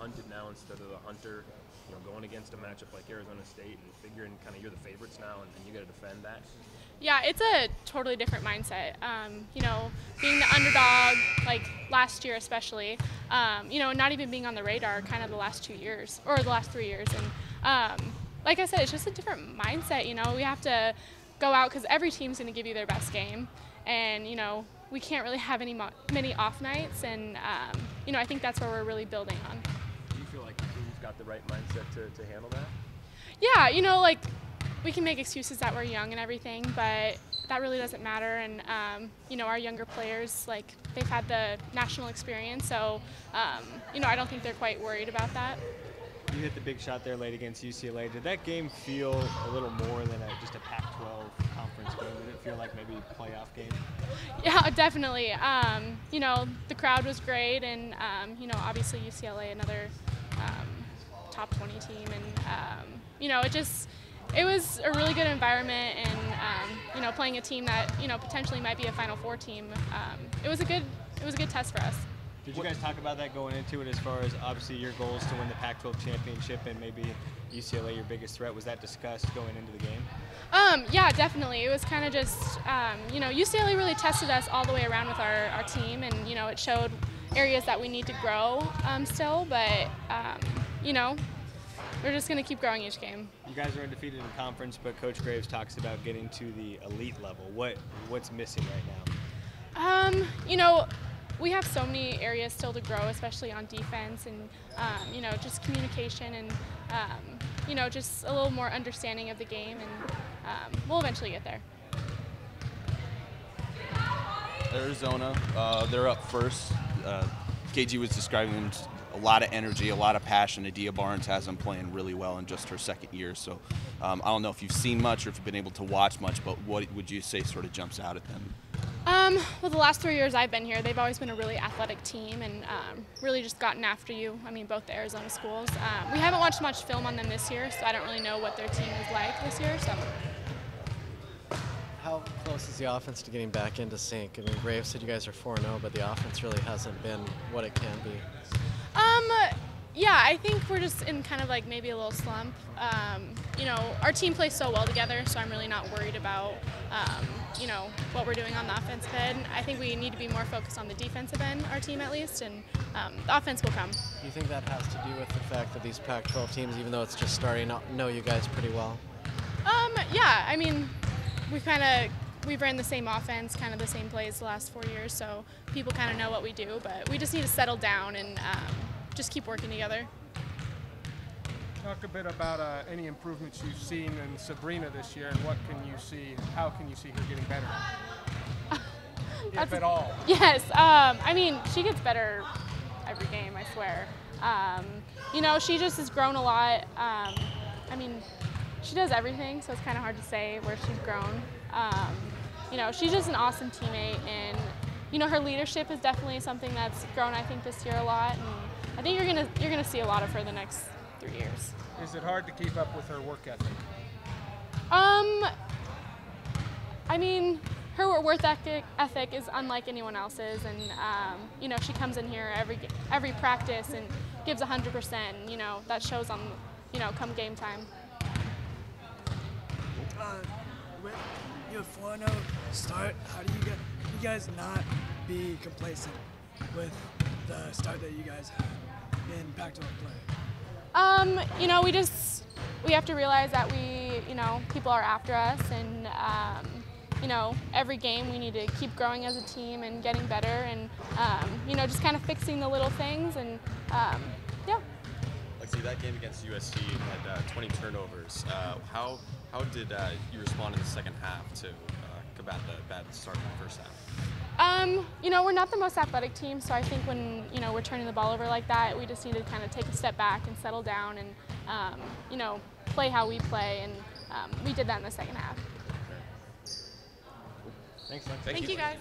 hunted now instead of the hunter? You know, going against a matchup like Arizona State and figuring kind of you're the favorites now and you got to defend that. Yeah, it's a totally different mindset. You know, being the underdog, like last year especially, you know, not even being on the radar kind of the last 2 years or the last 3 years. And like I said, it's just a different mindset. You know, we have to go out because every team's going to give you their best game. And, you know, we can't really have many off nights. And, you know, I think that's where we're really building on. Do you feel like the team's got the right mindset to handle that? Yeah, you know, like, we can make excuses that we're young and everything, but that really doesn't matter. And, you know, our younger players, like, they've had the national experience, so, you know, I don't think they're quite worried about that. You hit the big shot there late against UCLA. Did that game feel a little more than just a Pac-12 conference game? Did it feel like maybe a playoff game? Yeah, definitely. You know, the crowd was great, and, you know, obviously UCLA, another top 20 team. And, you know, it was a really good environment, and you know, playing a team that, you know, potentially might be a Final Four team. It was a good test for us. Did you guys talk about that going into it, as far as obviously your goals to win the Pac-12 championship and maybe UCLA your biggest threat? Was that discussed going into the game? Yeah, definitely. It was kind of just, you know, UCLA really tested us all the way around with our team, and, you know, it showed areas that we need to grow still, but, you know, we're just going to keep growing each game. You guys are undefeated in conference, but Coach Graves talks about getting to the elite level. What's missing right now? You know, we have so many areas still to grow, especially on defense, and you know, just communication and you know, just a little more understanding of the game, and we'll eventually get there. Arizona, they're up first. KG was describing them. A lot of energy, a lot of passion. Adia Barnes has them playing really well in just her second year. So I don't know if you've seen much or if you've been able to watch much, but what would you say sort of jumps out at them? Well, the last 3 years I've been here, they've always been a really athletic team and really just gotten after you. I mean, both the Arizona schools. We haven't watched much film on them this year, so I don't really know what their team is like this year. So. How close is the offense to getting back into sync? I mean, Graves said you guys are 4-0, but the offense really hasn't been what it can be. Yeah, I think we're just in kind of like maybe a little slump. You know, our team plays so well together, so I'm really not worried about, you know, what we're doing on the offensive end. I think we need to be more focused on the defensive end, our team at least, and the offense will come. Do you think that has to do with the fact that these Pac-12 teams, even though it's just starting, know you guys pretty well? Yeah, I mean, we've ran the same offense, kind of the same plays the last 4 years, so people kind of know what we do, but we just need to settle down and just keep working together. Talk a bit about any improvements you've seen in Sabrina this year, and what can you see, how can you see her getting better, if at all? Yes, I mean, she gets better every game, I swear. You know, she just has grown a lot. I mean, she does everything, so it's kind of hard to say where she's grown. You know, she's just an awesome teammate, and you know, her leadership is definitely something that's grown, I think, this year a lot. And I think you're gonna see a lot of her the next 3 years. Is it hard to keep up with her work ethic? I mean, her work ethic is unlike anyone else's, and you know, she comes in here every practice and gives 100%. And, you know, that shows on, you know, come game time. With your 4-0 start, how do you guys not be complacent with the start that you guys had in Pac-12 play? You know, we have to realize that you know, people are after us, and you know, every game we need to keep growing as a team and getting better, and you know, just kind of fixing the little things, and yeah. Lexi, that game against USC had 20 turnovers. How did you respond in the second half to combat the bad start in the first half? You know, we're not the most athletic team, so I think when, you know, we're turning the ball over like that, we just need to kind of take a step back and settle down and, you know, play how we play, and we did that in the second half. Thanks, Lexi. Thank you, guys.